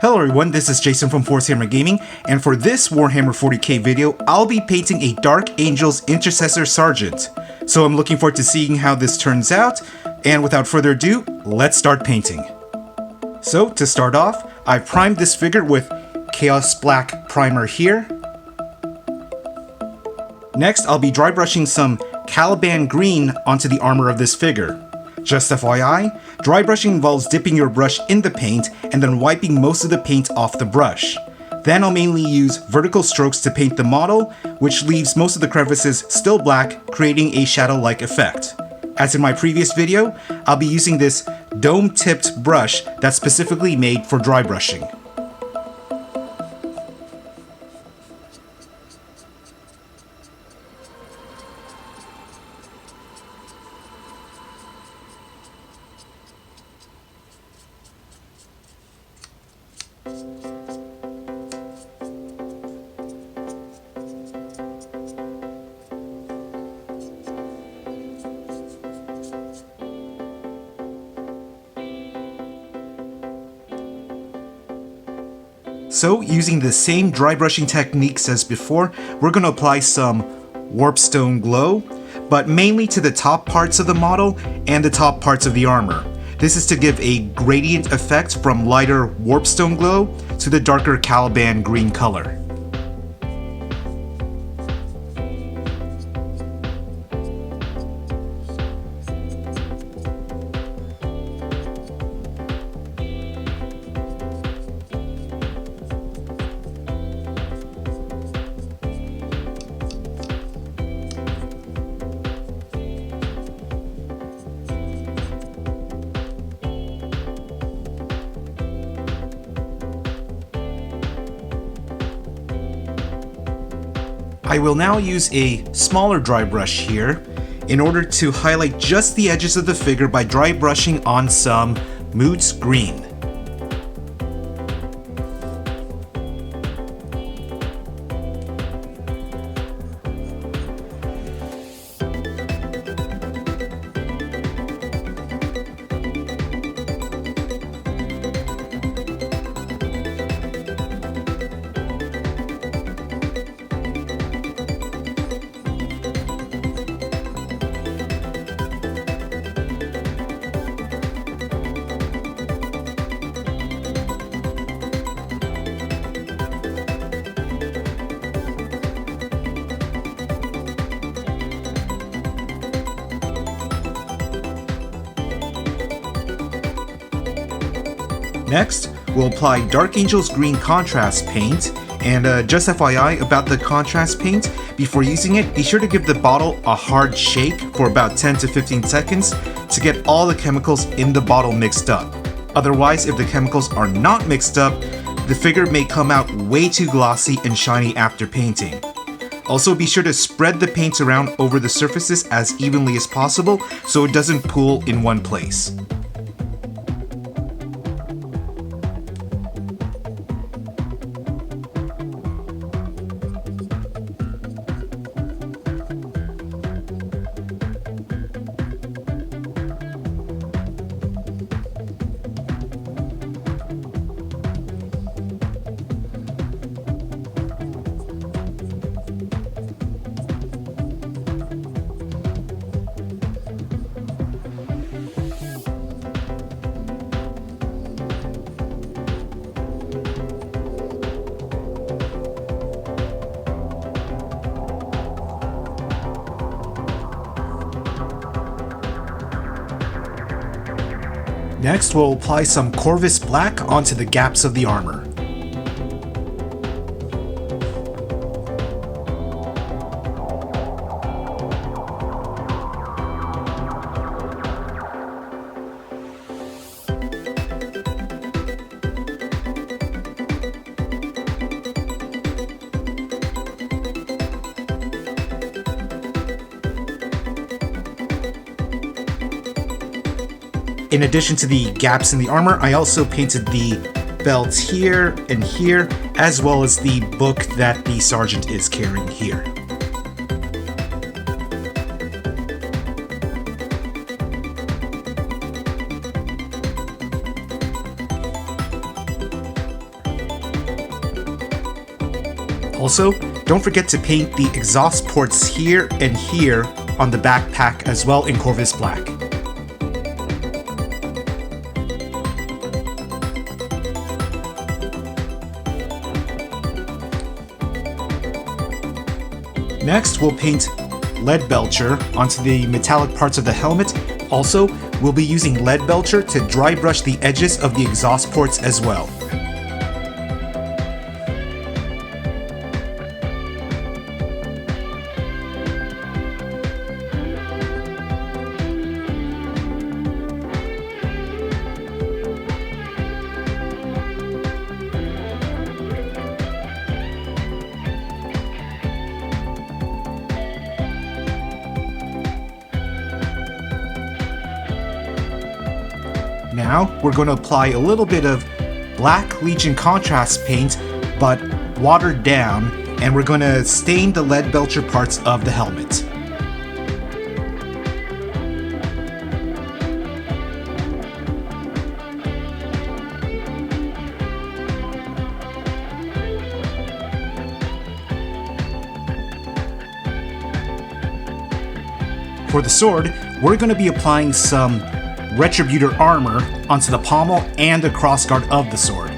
Hello everyone, this is Jason from Frostheart Gaming, and for this Warhammer 40K video, I'll be painting a Dark Angels Intercessor Sergeant. So I'm looking forward to seeing how this turns out, and without further ado, let's start painting. So to start off, I've primed this figure with Chaos Black primer here. Next, I'll be dry brushing some Caliban Green onto the armor of this figure. Just FYI, dry brushing involves dipping your brush in the paint and then wiping most of the paint off the brush. Then I'll mainly use vertical strokes to paint the model, which leaves most of the crevices still black, creating a shadow-like effect. As in my previous video, I'll be using this dome-tipped brush that's specifically made for dry brushing. So, using the same dry brushing techniques as before, we're going to apply some Warpstone Glow, but mainly to the top parts of the model and the top parts of the armor. This is to give a gradient effect from lighter Warpstone Glow to the darker Caliban Green color. I will now use a smaller dry brush here in order to highlight just the edges of the figure by dry brushing on some Moot Green. Next, we'll apply Dark Angels Green contrast paint, and just FYI about the contrast paint, before using it, be sure to give the bottle a hard shake for about 10 to 15 seconds to get all the chemicals in the bottle mixed up. Otherwise, if the chemicals are not mixed up, the figure may come out way too glossy and shiny after painting. Also, be sure to spread the paint around over the surfaces as evenly as possible so it doesn't pool in one place. Next, we'll apply some Corvus Black onto the gaps of the armor. In addition to the gaps in the armor, I also painted the belts here and here, as well as the book that the sergeant is carrying here. Also, don't forget to paint the exhaust ports here and here on the backpack as well in Corvus Black. Next, we'll paint Leadbelcher onto the metallic parts of the helmet. Also, we'll be using Leadbelcher to dry brush the edges of the exhaust ports as well. Now, we're going to apply a little bit of Black Legion contrast paint, but watered down, and we're going to stain the Leadbelcher parts of the helmet. For the sword, we're going to be applying some Retributor Armour onto the pommel and the crossguard of the sword.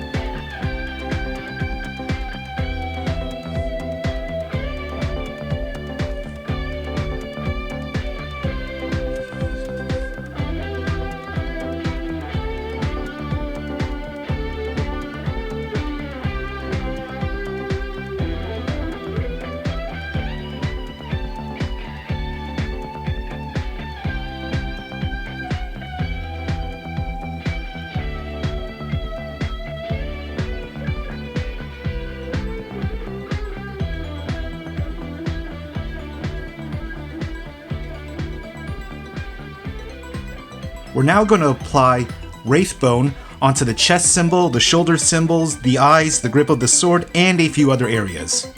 We're now going to apply Wraithbone onto the chest symbol, the shoulder symbols, the eyes, the grip of the sword, and a few other areas.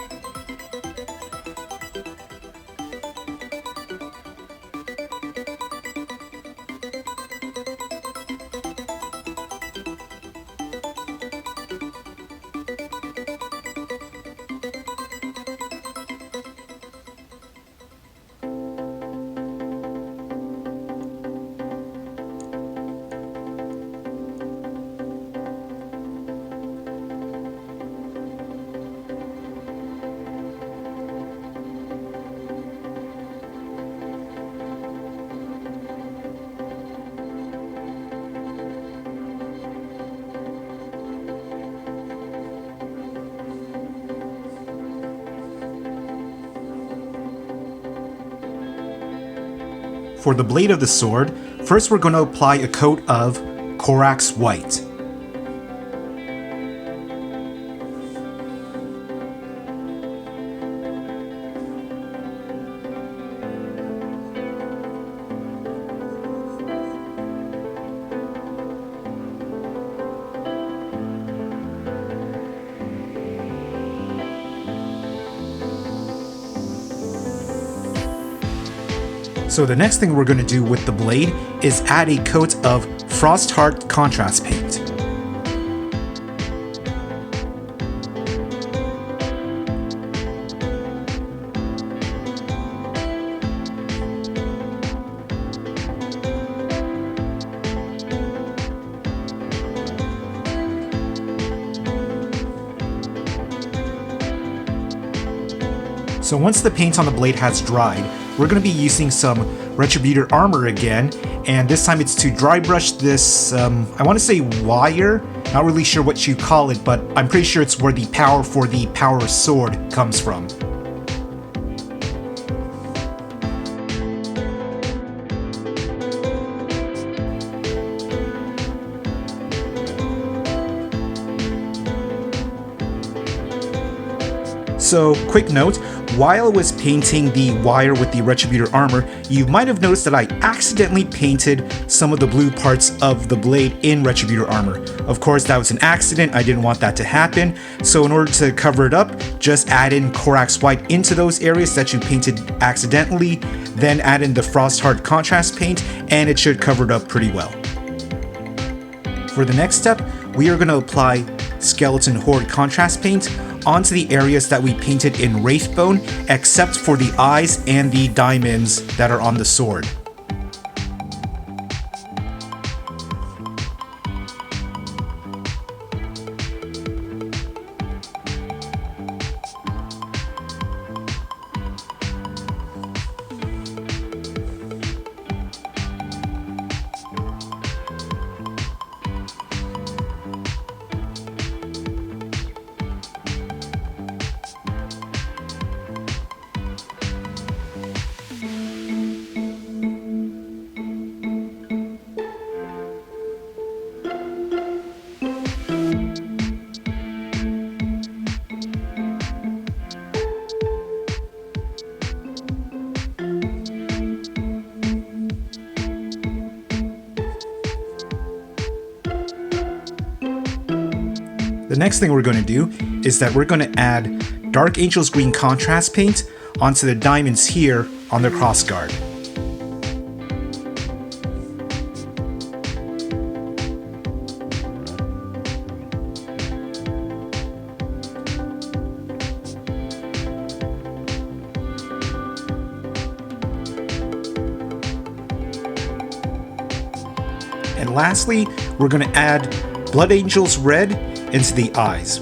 For the blade of the sword, first we're going to apply a coat of Corax White. So the next thing we're going to do with the blade is add a coat of Frostheart contrast paint. So once the paint on the blade has dried, we're going to be using some Retributor Armour again, and this time it's to dry brush this, I want to say wire, not really sure what you call it, but I'm pretty sure it's where the power for the power sword comes from. So, quick note, while I was painting the wire with the Retributor Armour, you might have noticed that I accidentally painted some of the blue parts of the blade in Retributor Armour. Of course, that was an accident, I didn't want that to happen, so in order to cover it up, just add in Corax White into those areas that you painted accidentally, then add in the Frostheart contrast paint, and it should cover it up pretty well. For the next step, we are going to apply Skeleton Horde contrast paint onto the areas that we painted in Wraithbone, except for the eyes and the diamonds that are on the sword. The next thing we're going to do is that we're going to add Dark Angel's Green contrast paint onto the diamonds here on the crossguard. And lastly, we're going to add Blood Angel's Red into the eyes.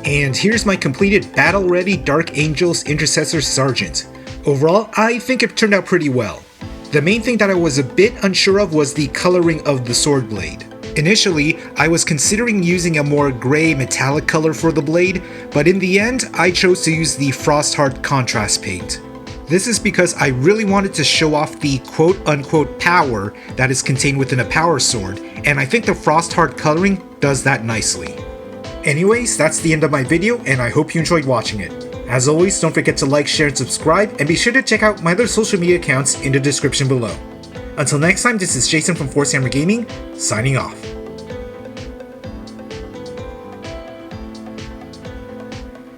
And here's my completed battle-ready Dark Angel's Intercessor Sergeant. Overall, I think it turned out pretty well. The main thing that I was a bit unsure of was the coloring of the sword blade. Initially, I was considering using a more gray metallic color for the blade, but in the end, I chose to use the Frostheart contrast paint. This is because I really wanted to show off the quote-unquote power that is contained within a power sword, and I think the Frostheart coloring does that nicely. Anyways, that's the end of my video, and I hope you enjoyed watching it. As always, don't forget to like, share, and subscribe, and be sure to check out my other social media accounts in the description below. Until next time, this is Jason from Warhammer Gaming, signing off.